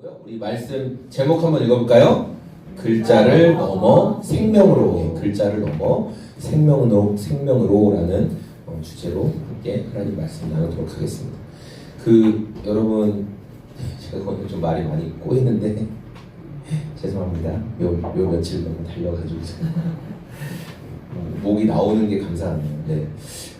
우리 말씀 제목 한번 읽어볼까요? 글자를 넘어 생명으로, 글자를 넘어 생명으로라는 주제로 함께 하나님 말씀 나누도록 하겠습니다. 여러분, 제가 오늘 좀 말이 많이 꼬이는데 죄송합니다. 요 며칠 너무 달려가지고 목이 나오는 게 감사하네요. 네.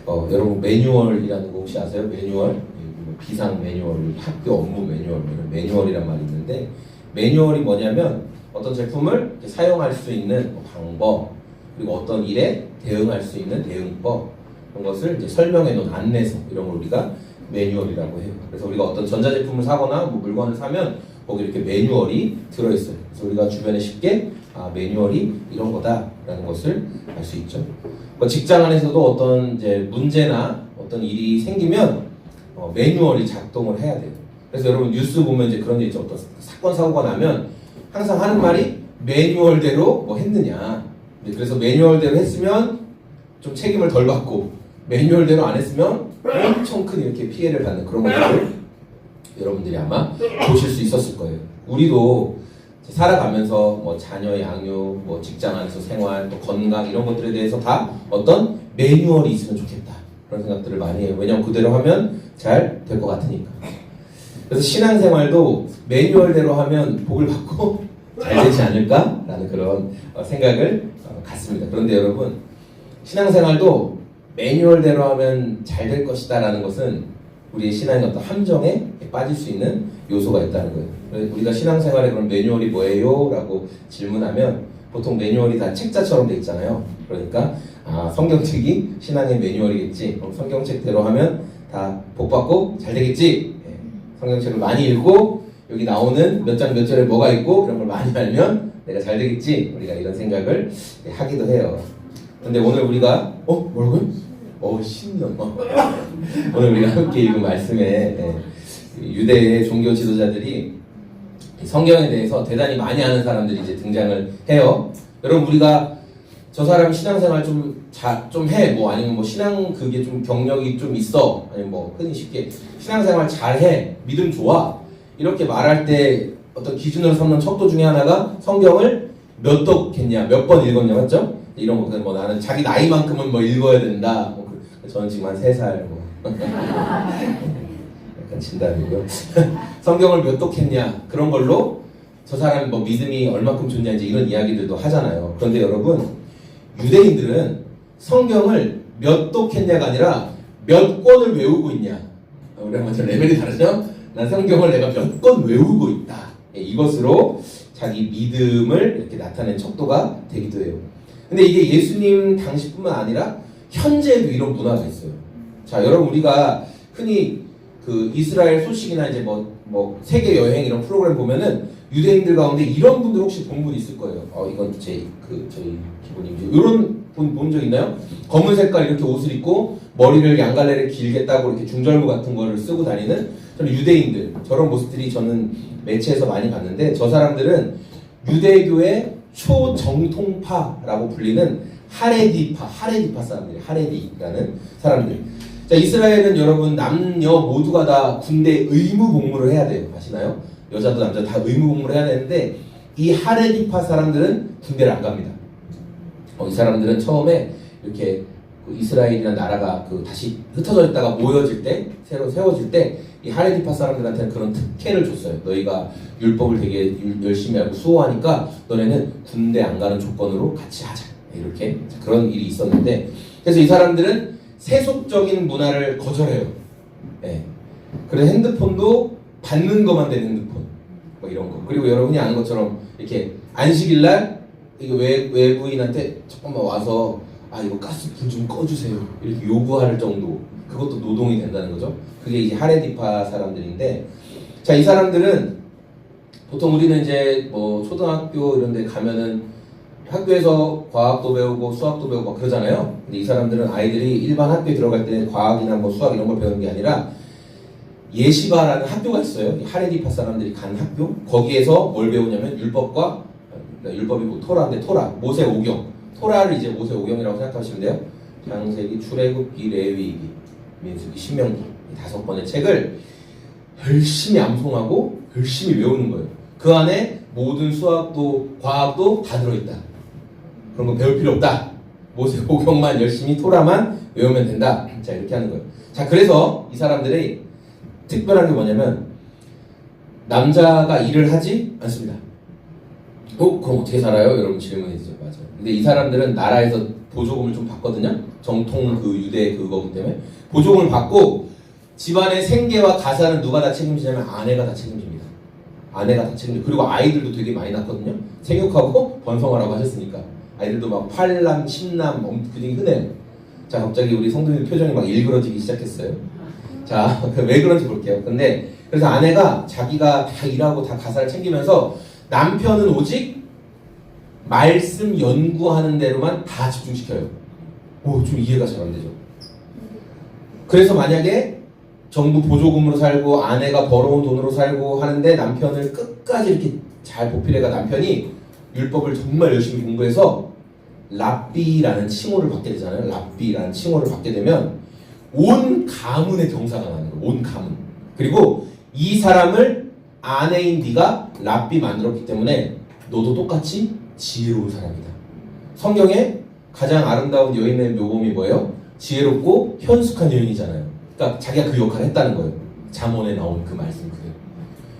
여러분 매뉴얼이라는 거 혹시 아세요? 매뉴얼? 비상 매뉴얼, 학교 업무 매뉴얼, 이런 매뉴얼이란 말이 있는데, 매뉴얼이 뭐냐면 어떤 제품을 사용할 수 있는 방법, 그리고 어떤 일에 대응할 수 있는 대응법, 그런 것을 이제 설명해 놓은 안내서, 이런 걸 우리가 매뉴얼이라고 해요. 그래서 우리가 어떤 전자제품을 사거나 물건을 사면 거기 이렇게 매뉴얼이 들어있어요. 그래서 우리가 주변에 쉽게 매뉴얼이 이런 거다라는 것을 알 수 있죠. 직장 안에서도 어떤 이제 문제나 어떤 일이 생기면 매뉴얼이 작동을 해야 돼요. 그래서 여러분 뉴스 보면 이제 그런 게 있죠. 어떤 사건 사고가 나면 항상 하는 말이 매뉴얼대로 뭐 했느냐. 그래서 매뉴얼대로 했으면 좀 책임을 덜 받고, 매뉴얼대로 안 했으면 엄청 큰 이렇게 피해를 받는 그런 것들을 여러분들이 아마 보실 수 있었을 거예요. 우리도 살아가면서 뭐 자녀 양육, 뭐 직장 안에서 생활, 또 건강 이런 것들에 대해서 다 어떤 매뉴얼이 있으면 좋겠다, 그런 생각들을 많이 해요. 왜냐면 그대로 하면 잘 될 것 같으니까. 그래서 신앙생활도 매뉴얼대로 하면 복을 받고 잘 되지 않을까라는 그런 생각을 갖습니다. 그런데 여러분, 신앙생활도 매뉴얼대로 하면 잘 될 것이다 라는 것은 우리의 신앙의 어떤 함정에 빠질 수 있는 요소가 있다는 거예요. 우리가 신앙생활에 그런 매뉴얼이 뭐예요? 라고 질문하면 보통 매뉴얼이 다 책자처럼 돼 있잖아요. 그러니까 성경책이 신앙의 매뉴얼이겠지. 그럼 성경책대로 하면 다 복받고 잘 되겠지. 성경책을 많이 읽고 여기 나오는 몇 장 몇 절에 뭐가 있고 그런 걸 많이 알면 내가 잘 되겠지. 우리가 이런 생각을 하기도 해요. 근데 오늘 우리가 뭐라고요? 신년. 오늘 우리가 함께 읽은 말씀에 유대의 종교 지도자들이 성경에 대해서 대단히 많이 아는 사람들이 이제 등장을 해요. 여러분, 우리가 저 사람이 신앙생활 좀 해, 뭐 아니면 뭐 신앙 그게 좀 경력이 좀 있어, 아니면 뭐 흔히 쉽게 신앙생활 잘해, 믿음 좋아, 이렇게 말할 때 어떤 기준으로 삼는 척도 중에 하나가 성경을 몇 독했냐, 몇 번 읽었냐, 맞죠? 이런 거. 뭐 나는 자기 나이만큼은 뭐 읽어야 된다. 저는 지금 한 3살 약간 진담이고요. 성경을 몇 독했냐, 그런 걸로 저 사람이 뭐 믿음이 얼마큼 좋냐, 이제 이런 이야기들도 하잖아요. 그런데 여러분, 유대인들은 성경을 몇 독했냐가 아니라 몇 권을 외우고 있냐. 우리랑 완전 레벨이 다르죠? 난 성경을 내가 몇 권 외우고 있다. 이것으로 자기 믿음을 이렇게 나타낸 척도가 되기도 해요. 근데 이게 예수님 당시뿐만 아니라 현재에도 이런 문화가 있어요. 자, 여러분, 우리가 흔히 그 이스라엘 소식이나 이제 뭐 세계 여행 이런 프로그램 보면은 유대인들 가운데 이런 분들 혹시 본 분 있을 거예요. 이건 저희 기본이죠. 이런 분 본 적 있나요? 검은 색깔 이렇게 옷을 입고 머리를 양갈래를 길게 따고 이렇게 중절모 같은 거를 쓰고 다니는 저는 유대인들, 저런 모습들이 저는 매체에서 많이 봤는데, 저 사람들은 유대교의 초정통파라고 불리는 하레디파 사람들이, 하레디라는 사람들. 자, 이스라엘은 여러분 남녀 모두가 다 군대 의무 복무를 해야 돼요. 아시나요? 여자도 남자도 다 의무 복무를 해야 되는데, 이 하레디파 사람들은 군대를 안 갑니다. 이 사람들은 처음에 이렇게 이스라엘이라는 나라가 다시 흩어져 있다가 모여질 때, 새로 세워질 때, 이 하레디파 사람들한테는 그런 특혜를 줬어요. 너희가 율법을 되게 열심히 알고 수호하니까 너네는 군대 안 가는 조건으로 같이 하자. 이렇게 그런 일이 있었는데, 그래서 이 사람들은 세속적인 문화를 거절해요. 그래서 핸드폰도 받는 것만 되는 핸드폰, 뭐 이런 거. 그리고 여러분이 아는 것처럼 이렇게 안식일날 이거 외부인한테 조금만 와서 이거 가스 불 좀 꺼주세요, 이렇게 요구할 정도. 그것도 노동이 된다는 거죠. 그게 이제 하레디파 사람들인데, 자, 이 사람들은 보통 우리는 이제 뭐 초등학교 이런 데 가면은 학교에서 과학도 배우고 수학도 배우고 막 그러잖아요. 근데 이 사람들은 아이들이 일반 학교에 들어갈 때 과학이나 뭐 수학 이런 걸 배우는 게 아니라 예시바라는 학교가 있어요. 하레디파 사람들이 간 학교. 거기에서 뭘 배우냐면 율법이 뭐 토라인데, 모세 오경, 토라를 이제 모세 오경이라고 생각하시면 돼요. 창세기, 출애굽기, 레위기, 민수기, 신명기, 이 5권의 책을 열심히 암송하고 열심히 외우는 거예요. 그 안에 모든 수학도 과학도 다 들어있다. 그런 거 배울 필요 없다. 모세오경만 열심히 토라만 외우면 된다. 자, 이렇게 하는 거예요. 자, 그래서 이 사람들이 특별한 게 뭐냐면 남자가 일을 하지 않습니다. 그럼 어떻게 살아요? 여러분 질문이죠. 맞아요. 근데 이 사람들은 나라에서 보조금을 좀 받거든요. 정통 그 유대 그거기 때문에 보조금을 받고 집안의 생계와 가사는 누가 다 책임지냐면 아내가 다 책임집니다. 아내가 다 책임져. 그리고 아이들도 되게 많이 낳거든요. 생육하고 번성하라고 하셨으니까 아이들도 막 8남, 10남 굉장히 흔해요. 자, 갑자기 우리 성도님 표정이 막 일그러지기 시작했어요. 자, 왜 그런지 볼게요. 근데 그래서 아내가 자기가 다 일하고 다 가사를 챙기면서 남편은 오직 말씀 연구하는 대로만 다 집중시켜요. 오, 좀 이해가 잘 안 되죠. 그래서 만약에 정부 보조금으로 살고 아내가 벌어온 돈으로 살고 하는데 남편을 끝까지 이렇게 잘 보필해가 남편이 율법을 정말 열심히 공부해서 랍비라는 칭호를 받게 되잖아요. 랍비라는 칭호를 받게 되면 온 가문의 경사가 나는 거예요. 온 가문. 그리고 이 사람을 아내인 네가 랍비 만들었기 때문에 너도 똑같이 지혜로운 사람이다. 성경에 가장 아름다운 여인의 묘범이 뭐예요? 지혜롭고 현숙한 여인이잖아요. 그러니까 자기가 그 역할을 했다는 거예요. 잠언에 나온 그 말씀 그대로.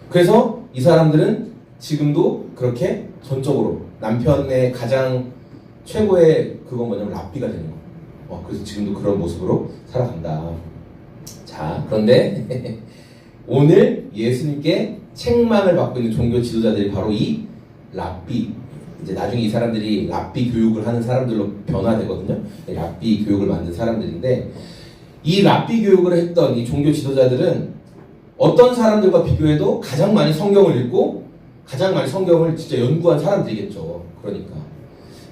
그래서 이 사람들은 지금도 그렇게 전적으로 남편의 가장 최고의 그건 뭐냐면 랍비가 되는 거예요. 그래서 지금도 그런 모습으로 살아간다. 자, 그런데 오늘 예수님께 책망을 받고 있는 종교 지도자들이 바로 이 랍비, 이제 나중에 이 사람들이 랍비 교육을 하는 사람들로 변화되거든요. 랍비 교육을 만든 사람들인데 이 랍비 교육을 했던 이 종교 지도자들은 어떤 사람들과 비교해도 가장 많이 성경을 읽고 가장 많이 성경을 진짜 연구한 사람들이겠죠. 그러니까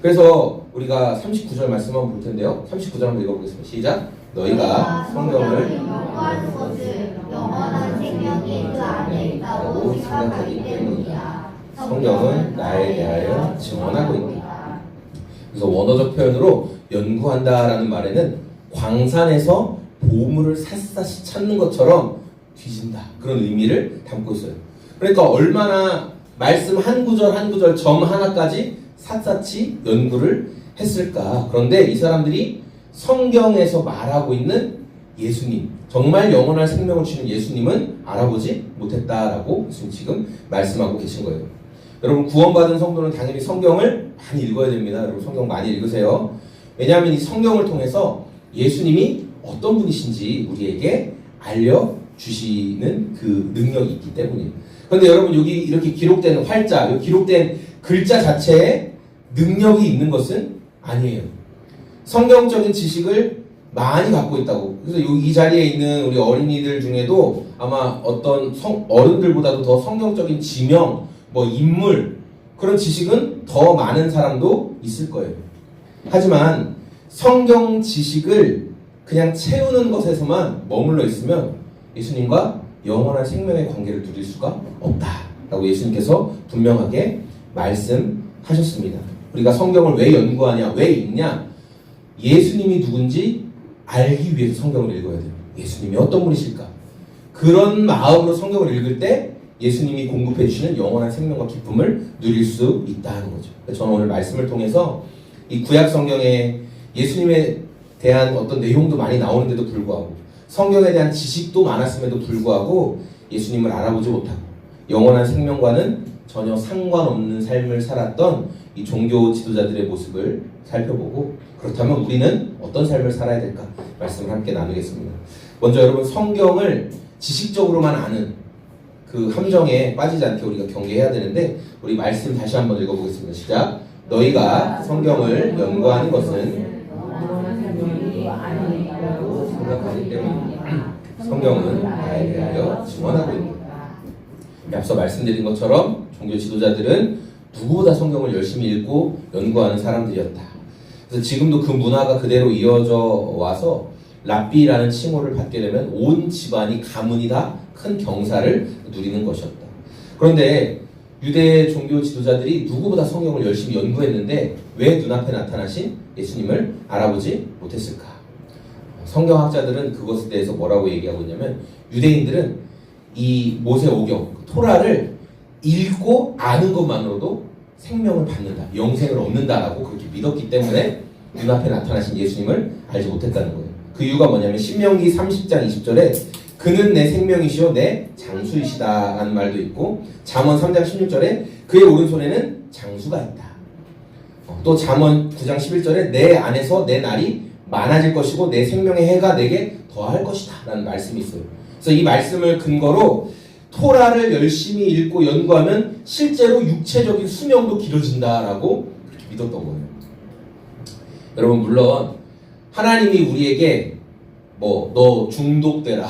그래서 우리가 39절 말씀 한번 볼 텐데요. 39절 한번 읽어보겠습니다. 시작. 너희가 성경을 연구하는 것을 영원한 생명이 그 안에 있다고 생각하기 때문이다. 성경은 나에 대하여 증언하고 있다. 그래서 원어적 표현으로 연구한다라는 말에는 광산에서 보물을 샅샅이 찾는 것처럼 뒤진다. 그런 의미를 담고 있어요. 그러니까 얼마나 말씀 한 구절 한 구절 점 하나까지 샅샅이 연구를 했을까. 그런데 이 사람들이 성경에서 말하고 있는 예수님, 정말 영원한 생명을 주는 예수님은 알아보지 못했다라고 지금 말씀하고 계신 거예요. 여러분 구원받은 성도는 당연히 성경을 많이 읽어야 됩니다. 여러분 성경 많이 읽으세요. 왜냐하면 이 성경을 통해서 예수님이 어떤 분이신지 우리에게 알려주시는 그 능력이 있기 때문이에요. 그런데 여러분 여기 이렇게 기록된 활자, 여기 기록된 글자 자체에 능력이 있는 것은 아니에요. 성경적인 지식을 많이 갖고 있다고. 그래서 이 자리에 있는 우리 어린이들 중에도 아마 어떤 어른들보다도 더 성경적인 지명, 뭐 인물 그런 지식은 더 많은 사람도 있을 거예요. 하지만 성경 지식을 그냥 채우는 것에서만 머물러 있으면 예수님과 영원한 생명의 관계를 누릴 수가 없다라고 예수님께서 분명하게 말씀하셨습니다. 우리가 성경을 왜 연구하냐, 왜 읽냐? 예수님이 누군지 알기 위해서 성경을 읽어야 돼요. 예수님이 어떤 분이실까? 그런 마음으로 성경을 읽을 때 예수님이 공급해 주시는 영원한 생명과 기쁨을 누릴 수 있다는 거죠. 저는 오늘 말씀을 통해서 이 구약 성경에 예수님에 대한 어떤 내용도 많이 나오는데도 불구하고 성경에 대한 지식도 많았음에도 불구하고 예수님을 알아보지 못하고 영원한 생명과는 전혀 상관없는 삶을 살았던 이 종교 지도자들의 모습을 살펴보고 그렇다면 우리는 어떤 삶을 살아야 될까 말씀을 함께 나누겠습니다. 먼저 여러분 성경을 지식적으로만 아는 그 함정에 빠지지 않게 우리가 경계해야 되는데 우리 말씀 다시 한번 읽어보겠습니다. 시작. 너희가 성경을 연구하는 것은 생각하기 때문입니다. 성경은 나에 대하여 증언하고 있다. 앞서 말씀드린 것처럼 종교 지도자들은 누구보다 성경을 열심히 읽고 연구하는 사람들이었다. 그래서 지금도 그 문화가 그대로 이어져 와서 랍비라는 칭호를 받게 되면 온 집안이 가문이 다 큰 경사를 누리는 것이었다. 그런데 유대 종교 지도자들이 누구보다 성경을 열심히 연구했는데 왜 눈앞에 나타나신 예수님을 알아보지 못했을까? 성경학자들은 그것에 대해서 뭐라고 얘기하고 있냐면 유대인들은 이 모세오경, 토라를 읽고 아는 것만으로도 생명을 받는다, 영생을 얻는다라고 그렇게 믿었기 때문에 눈앞에 나타나신 예수님을 알지 못했다는 거예요. 그 이유가 뭐냐면 신명기 30장 20절에 그는 내 생명이시오 내 장수이시다라는 말도 있고, 잠언 3장 16절에 그의 오른손에는 장수가 있다. 또 잠언 9장 11절에 내 안에서 내 날이 많아질 것이고 내 생명의 해가 내게 더할 것이다 라는 말씀이 있어요. 그래서 이 말씀을 근거로 토라를 열심히 읽고 연구하면 실제로 육체적인 수명도 길어진다라고 그렇게 믿었던 거예요. 여러분, 물론 하나님이 우리에게 너 중독되라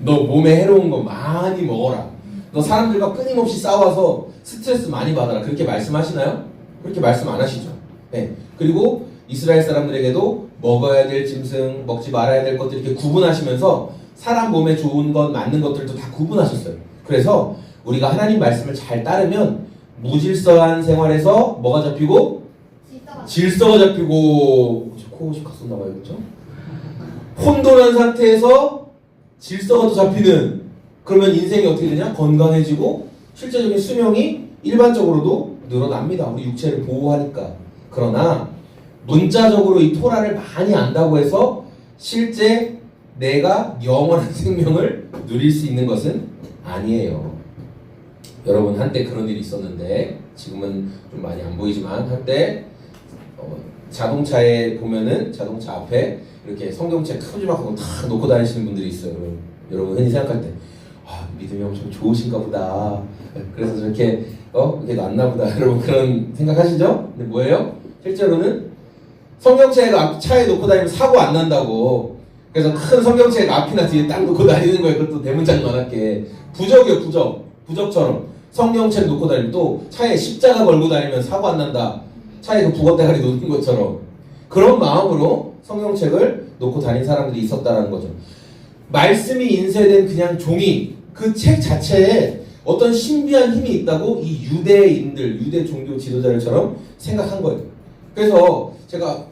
너 몸에 해로운 거 많이 먹어라, 너 사람들과 끊임없이 싸워서 스트레스 많이 받아라, 그렇게 말씀하시나요? 그렇게 말씀 안 하시죠. 네. 그리고 이스라엘 사람들에게도 먹어야 될 짐승, 먹지 말아야 될 것들 이렇게 구분하시면서 사람 몸에 좋은 것, 맞는 것들도 다 구분하셨어요. 그래서 우리가 하나님 말씀을 잘 따르면 무질서한 생활에서 뭐가 잡히고? 질서가 잡히고. 코옷이 갔었나봐요, 그렇죠? 혼돈한 상태에서 질서가 또 잡히는, 그러면 인생이 어떻게 되냐? 건강해지고 실제적인 수명이 일반적으로도 늘어납니다. 우리 육체를 보호하니까. 그러나 문자적으로 이 토라를 많이 안다고 해서 실제 내가 영원한 생명을 누릴 수 있는 것은 아니에요. 여러분, 한때 그런 일이 있었는데 지금은 좀 많이 안 보이지만 한때 자동차에 보면은 자동차 앞에 이렇게 성경책 큼지막하고 다 놓고 다니시는 분들이 있어요. 여러분 흔히 생각할 때 믿음이 엄청 좋으신가 보다, 그래서 저렇게 이렇게 놨나 보다, 여러분 그런 생각하시죠? 근데 뭐예요? 실제로는 성경책 앞 차에 놓고 다니면 사고 안 난다고, 그래서 큰 성경책 앞이나 뒤에 딱 놓고 다니는 거예요. 그것도 대문짝만하게. 부적이요, 부적처럼 성경책 놓고 다니면, 또 차에 십자가 걸고 다니면 사고 안 난다, 차에 그 북엇대가리 놓는 것처럼 그런 마음으로 성경책을 놓고 다닌 사람들이 있었다라는 거죠. 말씀이 인쇄된 그냥 종이, 그 책 자체에 어떤 신비한 힘이 있다고 이 유대인들, 유대 종교 지도자들처럼 생각한 거예요. 그래서 제가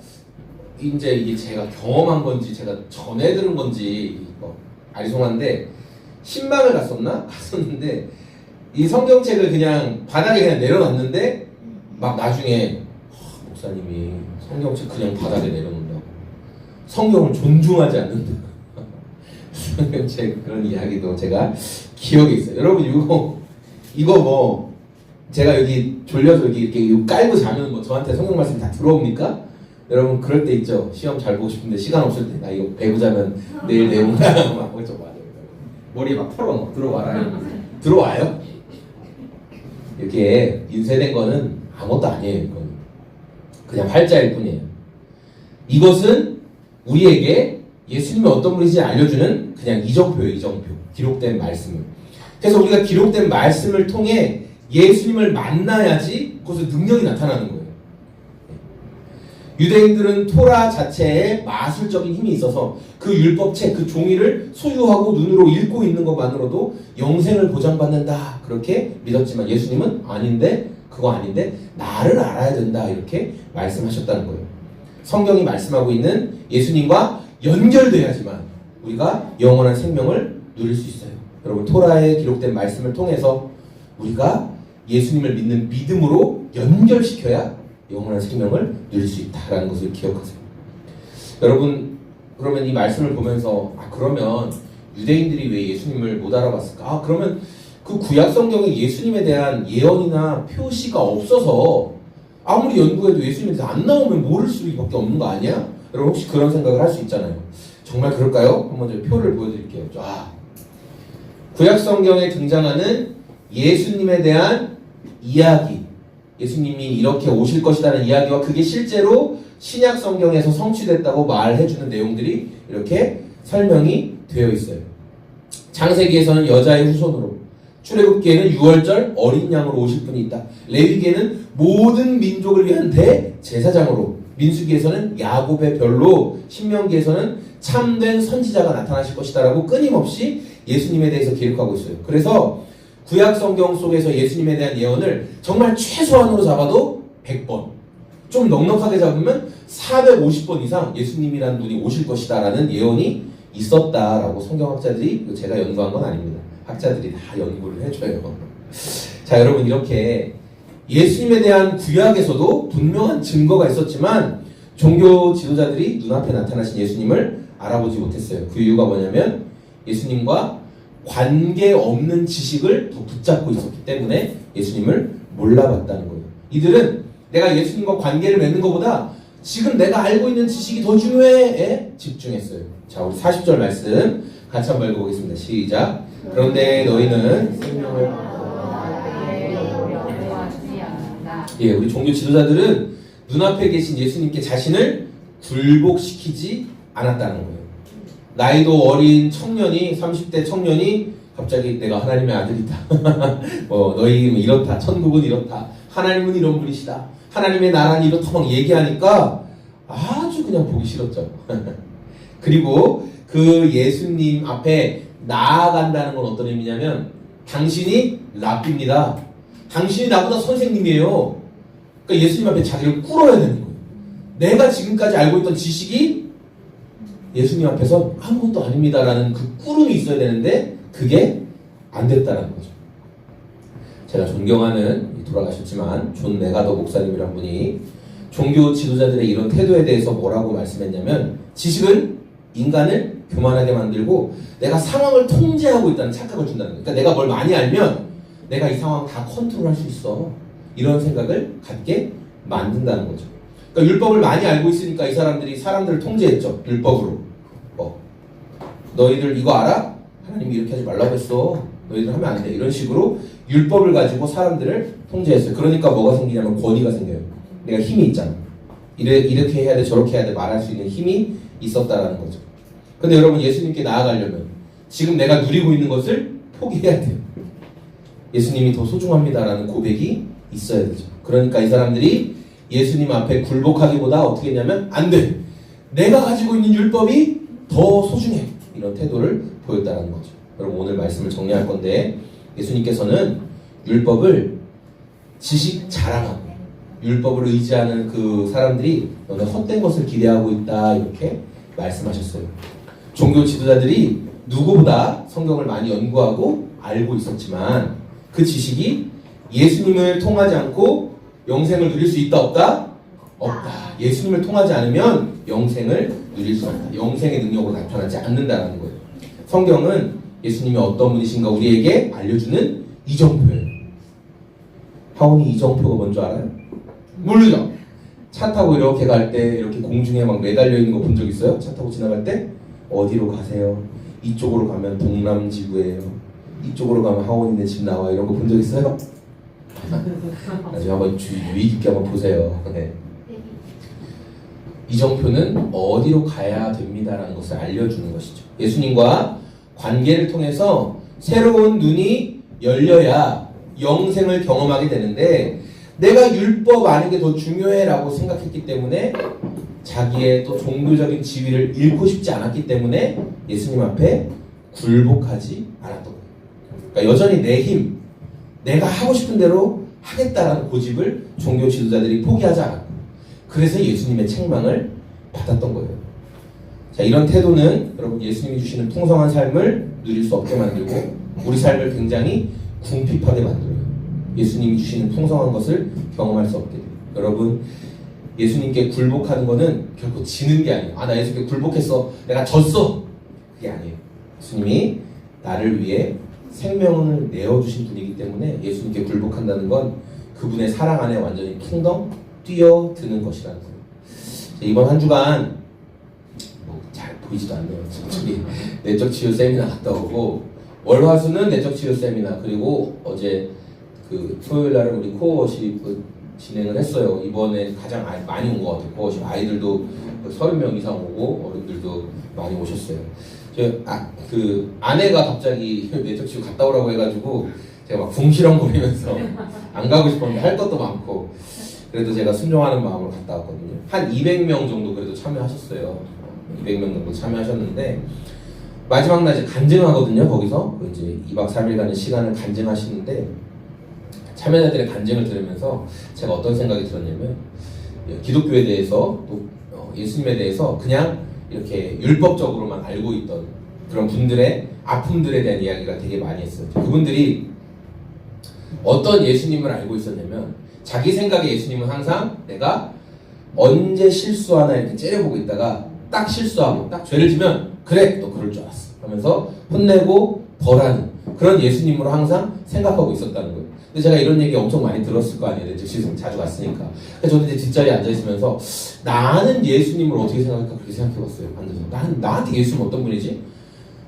이제 이게 제가 경험한 건지 제가 전해 들은 건지 아리송한데, 신방을 갔었는데 이 성경책을 그냥 바닥에 그냥 내려놨는데 막 나중에 목사님이 성경책 그냥 바닥에 내려놓는다고, 성경을 존중하지 않는다 성경책 그런 이야기도 제가 기억에 있어요. 여러분, 이거 뭐 제가 여기 졸려서 여기 이렇게 깔고 자면 뭐 저한테 성경 말씀 다 들어옵니까? 여러분 그럴 때 있죠. 시험 잘 보고 싶은데 시간 없을 때 나 이거 배우 자면 내일 내용 막 좀 맞아요. 머리에 막 털어 들어와라. 들어와요? 이렇게 인쇄된 거는 아무것도 아니에요. 이건 그냥 활자일 뿐이에요. 이것은 우리에게 예수님이 어떤 분인지 알려주는 그냥 이정표예요. 이정표. 기록된 말씀을. 그래서 우리가 기록된 말씀을 통해 예수님을 만나야지 거기서 능력이 나타나는 거예요. 유대인들은 토라 자체에 마술적인 힘이 있어서 그 율법책, 그 종이를 소유하고 눈으로 읽고 있는 것만으로도 영생을 보장받는다, 그렇게 믿었지만 예수님은 그거 아닌데 나를 알아야 된다, 이렇게 말씀하셨다는 거예요. 성경이 말씀하고 있는 예수님과 연결돼야지만 우리가 영원한 생명을 누릴 수 있어요. 여러분, 토라에 기록된 말씀을 통해서 우리가 예수님을 믿는 믿음으로 연결시켜야 영원한 생명을 누릴 수 있다라는 것을 기억하세요. 여러분, 그러면 이 말씀을 보면서 그러면 유대인들이 왜 예수님을 못 알아봤을까? 그러면 그 구약 성경에 예수님에 대한 예언이나 표시가 없어서 아무리 연구해도 예수님에 대해서 안 나오면 모를 수밖에 없는 거 아니야? 여러분 혹시 그런 생각을 할 수 있잖아요. 정말 그럴까요? 한번 저 표를 보여드릴게요. 구약 성경에 등장하는 예수님에 대한 이야기, 예수님이 이렇게 오실 것이라는 이야기와 그게 실제로 신약 성경에서 성취됐다고 말해주는 내용들이 이렇게 설명이 되어 있어요. 창세기에서는 여자의 후손으로, 출애굽기에는 6월절 어린 양으로 오실 분이 있다. 레위기에는 모든 민족을 위한 대제사장으로, 민수기에서는 야곱의 별로, 신명기에서는 참된 선지자가 나타나실 것이다라고 끊임없이 예수님에 대해서 기록하고 있어요. 그래서 구약 성경 속에서 예수님에 대한 예언을 정말 최소한으로 잡아도 100번, 좀 넉넉하게 잡으면 450번 이상 예수님이라는 분이 오실 것이다 라는 예언이 있었다라고 성경학자들이, 제가 연구한 건 아닙니다. 학자들이 다 연구를 해줘요. 자, 여러분, 이렇게 예수님에 대한 구약에서도 분명한 증거가 있었지만 종교 지도자들이 눈앞에 나타나신 예수님을 알아보지 못했어요. 그 이유가 뭐냐면 예수님과 관계없는 지식을 더 붙잡고 있었기 때문에 예수님을 몰라봤다는 거예요. 이들은 내가 예수님과 관계를 맺는 것보다 지금 내가 알고 있는 지식이 더 중요해에 집중했어요. 자, 우리 40절 말씀 같이 한번 읽어보겠습니다. 시작. 그런데 너희는 생명을 예, 우리 종교 지도자들은 눈앞에 계신 예수님께 자신을 굴복시키지 않았다는 거예요. 나이도 어린 청년이 30대 청년이 갑자기 내가 하나님의 아들이다. 너희 이렇다. 천국은 이렇다. 하나님은 이런 분이시다. 하나님의 나라는 이렇다 막 얘기하니까 아주 그냥 보기 싫었죠. 그리고 그 예수님 앞에 나아간다는 건 어떤 의미냐면 당신이 랍비입니다. 당신이 나보다 선생님이에요. 그러니까 예수님 앞에 자기를 꿇어야 되는 거예요. 내가 지금까지 알고 있던 지식이 예수님 앞에서 아무것도 아닙니다라는 그 꿇음이 있어야 되는데 그게 안 됐다는 거죠. 제가 존경하는 돌아가셨지만 존 메가더 목사님이란 분이 종교 지도자들의 이런 태도에 대해서 뭐라고 말씀했냐면 지식은 인간을 교만하게 만들고 내가 상황을 통제하고 있다는 착각을 준다는 거예요. 그러니까 내가 뭘 많이 알면 내가 이 상황 다 컨트롤할 수 있어. 이런 생각을 갖게 만든다는 거죠. 그러니까 율법을 많이 알고 있으니까 이 사람들이 사람들을 통제했죠. 율법으로. 너희들 이거 알아? 하나님이 이렇게 하지 말라고 했어. 너희들 하면 안 돼. 이런 식으로 율법을 가지고 사람들을 통제했어요. 그러니까 뭐가 생기냐면 권위가 생겨요. 내가 힘이 있잖아. 이렇게 해야 돼, 저렇게 해야 돼 말할 수 있는 힘이 있었다라는 거죠. 근데 여러분 예수님께 나아가려면 지금 내가 누리고 있는 것을 포기해야 돼요. 예수님이 더 소중합니다라는 고백이 있어야 되죠. 그러니까 이 사람들이 예수님 앞에 굴복하기보다 어떻게 했냐면 안 돼. 내가 가지고 있는 율법이 더 소중해. 이런 태도를 보였다는 거죠. 여러분 오늘 말씀을 정리할 건데 예수님께서는 율법을 지식 자랑하고 율법을 의지하는 그 사람들이 너네 헛된 것을 기대하고 있다 이렇게 말씀하셨어요. 종교 지도자들이 누구보다 성경을 많이 연구하고 알고 있었지만 그 지식이 예수님을 통하지 않고 영생을 누릴 수 있다 없다? 없다. 예수님을 통하지 않으면 영생을 누릴 수 없다. 영생의 능력으로 나타나지 않는다는 거예요. 성경은 예수님이 어떤 분이신가 우리에게 알려주는 이정표예요. 하온이 이정표가 뭔지 알아요? 모르죠? 차 타고 이렇게 갈 때 이렇게 공중에 막 매달려 있는 거 본 적 있어요? 차 타고 지나갈 때? 어디로 가세요? 이쪽으로 가면 동남지구예요. 이쪽으로 가면 하온이네 집 나와. 이런 거 본 적 있어요? 나중에 한번 유의 깊게 한번 보세요. 네. 이정표는 어디로 가야 됩니다라는 것을 알려주는 것이죠. 예수님과 관계를 통해서 새로운 눈이 열려야 영생을 경험하게 되는데 내가 율법 아는 게 더 중요해라고 생각했기 때문에 자기의 또 종교적인 지위를 잃고 싶지 않았기 때문에 예수님 앞에 굴복하지 않았던 거예요. 그러니까 여전히 내 힘, 내가 하고 싶은 대로 하겠다라는 고집을 종교 지도자들이 포기하지 않았고 그래서 예수님의 책망을 받았던 거예요. 자, 이런 태도는 여러분 예수님이 주시는 풍성한 삶을 누릴 수 없게 만들고 우리 삶을 굉장히 궁핍하게 만들어요. 예수님이 주시는 풍성한 것을 경험할 수 없게 돼요. 여러분 예수님께 굴복하는 거는 결코 지는 게 아니에요. 나 예수님께 굴복했어. 내가 졌어. 그게 아니에요. 예수님이 나를 위해 생명을 내어주신 분이기 때문에 예수님께 굴복한다는 건 그분의 사랑 안에 완전히 킹덤 뛰어드는 것이라는 거예요. 이번 한 주간 잘 보이지도 않네요. 저기 내적 치유 세미나 갔다 오고 월화수는 내적 치유 세미나 그리고 어제 그 토요일 날은 우리 코어워십 진행을 했어요. 이번에 가장 많이 온 것 같아요. 코어워십 아이들도 30명 이상 오고 어른들도 많이 오셨어요. 그 아내가 갑자기 내적 치유 갔다 오라고 해가지고 제가 막 궁시렁거리면서 안 가고 싶었는데 할 것도 많고 그래도 제가 순종하는 마음으로 갔다 왔거든요. 한 200명 정도 그래도 참여하셨어요. 200명 정도 참여하셨는데 마지막 날 이제 간증하거든요. 거기서 이제 2박 3일간의 시간을 간증하시는데 참여자들의 간증을 들으면서 제가 어떤 생각이 들었냐면 기독교에 대해서 또 예수님에 대해서 그냥 이렇게 율법적으로만 알고 있던 그런 분들의 아픔들에 대한 이야기가 되게 많이 했어요. 그분들이 어떤 예수님을 알고 있었냐면 자기 생각에 예수님은 항상 내가 언제 실수하나 이렇게 째려보고 있다가 딱 실수하고 딱 죄를 지면 그래 너 그럴 줄 알았어 하면서 혼내고 벌하는 그런 예수님으로 항상 생각하고 있었다는 거예요. 근데 제가 이런 얘기 엄청 많이 들었을 거 아니에요. 즉시승 자주 갔으니까. 그래서 저는 이제 뒷자리에 앉아있으면서 나는 예수님을 어떻게 생각할까 그렇게 생각해봤어요. 앉아서 나한테 예수님 어떤 분이지?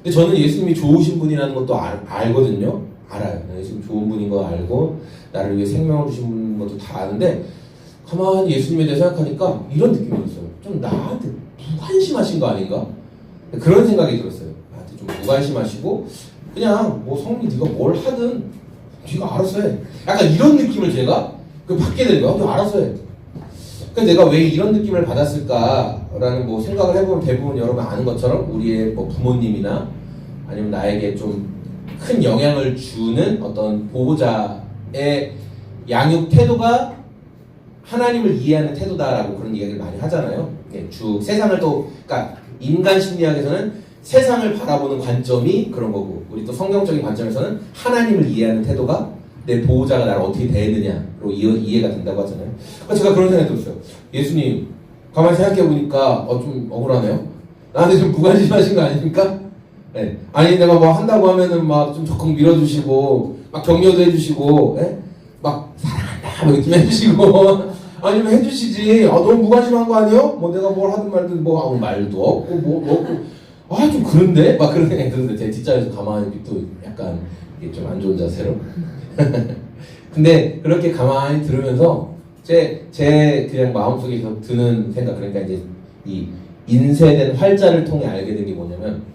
근데 저는 예수님이 좋으신 분이라는 것도 알거든요. 알아요. 예수님 좋은 분인 거 알고 나를 위해 생명을 주신 것도 다 아는데 가만히 예수님에 대해 생각하니까 이런 느낌이 들었어요. 좀 나한테 무관심하신 거 아닌가? 그런 생각이 들었어요. 나한테 좀 무관심하시고 그냥 뭐 성리 네가 뭘 하든 네가 알아서 해. 약간 이런 느낌을 제가 받게 되는 거야. 그냥 알아서 해. 그래서 내가 왜 이런 느낌을 받았을까라는 뭐 생각을 해보면 대부분 여러분 아는 것처럼 우리의 뭐 부모님이나 아니면 나에게 좀 큰 영향을 주는 어떤 보호자의 양육 태도가 하나님을 이해하는 태도다라고 그런 이야기를 많이 하잖아요. 세상을 또 그러니까 인간 심리학에서는 세상을 바라보는 관점이 그런 거고 우리 또 성경적인 관점에서는 하나님을 이해하는 태도가 내 보호자가 나를 어떻게 대했느냐로 이해가 된다고 하잖아요. 그러니까 제가 그런 생각이 들었어요. 예수님 가만히 생각해보니까 좀 억울하네요. 나한테 좀 무관심하신 거 아닙니까? 네. 아니 내가 뭐 한다고 하면은 막 좀 적극 밀어주시고 막 격려도 해주시고 막 사랑한다 뭐 이렇게 해주시고 아니면 해주시지. 너무 무관심한 거 아니에요? 뭐 내가 뭘 하든 말든 뭐 아무 말도 없고 뭐 없고 좀 그런데? 막 그런 생각이 드는데 제 뒷자리에서 가만히 또 약간 좀 안 좋은 자세로 근데 그렇게 가만히 들으면서 제 그냥 마음속에서 드는 생각 그러니까 이제 이 인쇄된 활자를 통해 알게 된 게 뭐냐면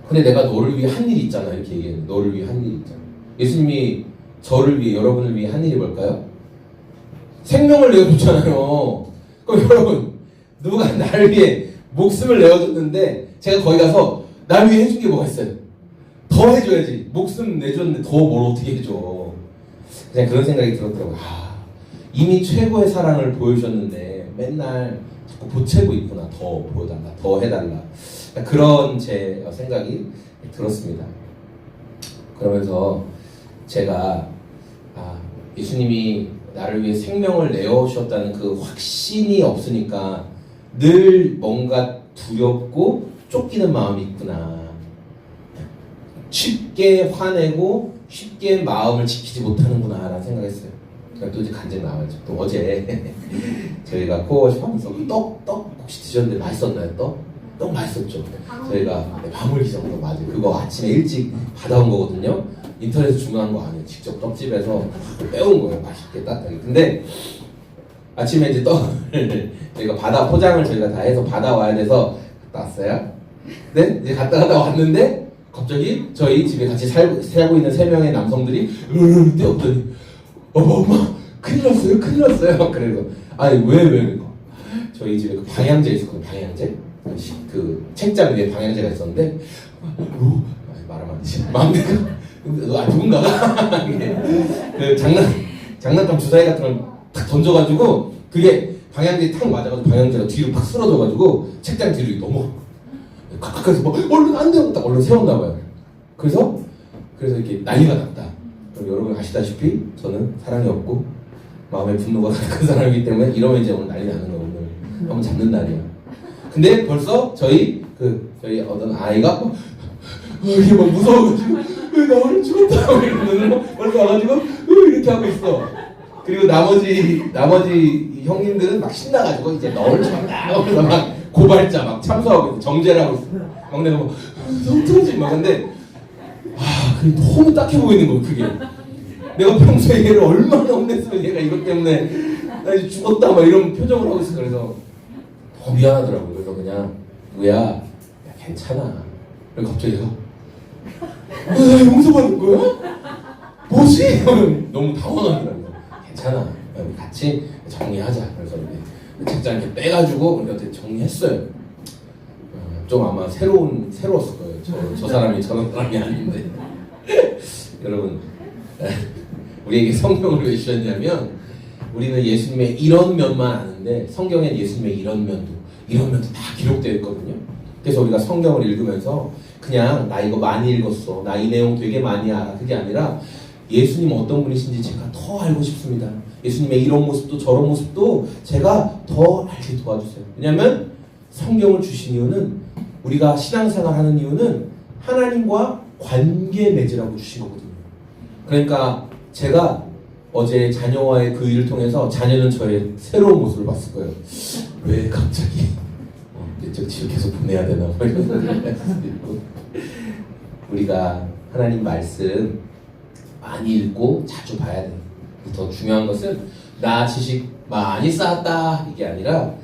근데 내가 너를 위해 한 일이 있잖아 이렇게 얘기했는데 너를 위해 한 일이 있잖아. 예수님이 저를 위해 여러분을 위해 한 일이 뭘까요? 생명을 내어줬잖아요. 그럼 여러분 누가 나를 위해 목숨을 내어줬는데 제가 거기 가서 나를 위해 해준 게 뭐가 있어요? 더 해줘야지. 목숨 내줬는데 더 뭘 어떻게 해줘. 그냥 그런 생각이 들었더라고요. 이미 최고의 사랑을 보여주셨는데 맨날 자꾸 보채고 있구나. 더 보여달라. 더 해달라. 그런 제 생각이 들었습니다. 그러면서 제가 예수님이 나를 위해 생명을 내어주셨다는 그 확신이 없으니까 늘 뭔가 두렵고 쫓기는 마음이 있구나. 쉽게 화내고 쉽게 마음을 지키지 못하는구나 라는 생각했어요. 그러니까 또 이제 간증 나와야죠. 또 어제 저희가 코워십 하면서 떡 혹시 드셨는데 맛있었나요? 떡 맛있었죠. 저희가 방울기정떡 맞아요. 그거 아침에 일찍 받아온 거거든요. 인터넷에서 주문한 거 아니에요. 직접 떡집에서 빼온 거예요. 맛있게 따뜻하게. 근데 아침에 이제 떡을 저희가 포장을 저희가 다 해서 받아와야 돼서 갔다 왔어요. 근데 이제 갔다 왔는데 갑자기 저희 집에 같이 살고 있는 3명의 남성들이 뛰었더니 엄마 큰일 났어요. 그래서 아니 왜 저희 집에 그 방향제 있었거든요. 방향제 그 책장 위에 방향제가 있었는데 말하면 안 되지. 마음대로 누군가가 그 장난감 주사위 같은 걸 탁 던져가지고 그게 방향제에 탁 맞아가지고 방향제가 뒤로 팍 쓰러져가지고 책장 뒤로 넘어. 가까이서 막 얼른 안 돼요. 딱 얼른 세웠나봐요. 그래서 이렇게 난리가 났다. 그럼 여러분 아시다시피 저는 사랑이 없고 마음에 분노가 큰 사람이기 때문에 이러면 이제 오늘 난리 나는 거예요. 오늘 한번 잡는 날이야. 근데 벌써 저희 어떤 아이가 이게 막 무서워가지고 나 오늘 죽었다 이러면서 벌써 와가지고 이렇게 하고 있어. 그리고 나머지 형님들은 막 신나가지고 이제 너를 죽었다 하면서 막 고발자 막 참석하고 있어. 정죄를 하고 있어. 막 내가 막 성트러지 막 근데 그게 너무 딱해 보이는 거야 그게. 내가 평소에 얘를 얼마나 혼냈으면 얘가 이것 때문에 나 이제 죽었다 막 이런 표정을 하고 있어. 그래서 더 미안하더라고. 그래서 그냥 누야 괜찮아. 그리고 갑자기 얘가 나 용서받은 거야? 뭐지? 너무 당황하더라고. 괜찮아. 우리 같이 정리하자. 그래서 책장 이렇게 빼가지고 우리가 정리했어요. 좀 아마 새로웠을 거예요. 저 사람이 저런 사람이 아닌데. 여러분, 우리에게 성경을 왜 주셨냐면 우리는 예수님의 이런 면만 아는데 성경엔 예수님의 이런 면도 이런 면도 다 기록되어 있거든요. 그래서 우리가 성경을 읽으면서 그냥 나 이거 많이 읽었어, 나 이 내용 되게 많이 알아, 그게 아니라 예수님 어떤 분이신지 제가 더 알고 싶습니다. 예수님의 이런 모습도 저런 모습도 제가 더 알게 도와주세요. 왜냐하면 성경을 주신 이유는, 우리가 신앙생활 하는 이유는 하나님과 관계 맺으라고 주신 거거든요. 그러니까 제가 어제 자녀와의 그 일을 통해서 자녀는 저의 새로운 모습을 봤을 거예요. 왜 갑자기 내적 집을 계속 보내야 되나 뭐 이런 생각을 할 수도 있고, 우리가 하나님 말씀 많이 읽고 자주 봐야 돼요. 더 중요한 것은 나 지식 많이 쌓았다 이게 아니라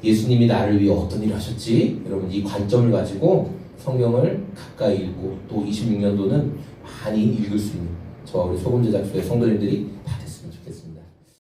예수님이 나를 위해 어떤 일을 하셨지? 여러분 이 관점을 가지고 성경을 가까이 읽고 또 26년도는 많이 읽을 수 있는, 저와 우리 소금제작소의 성도님들이 다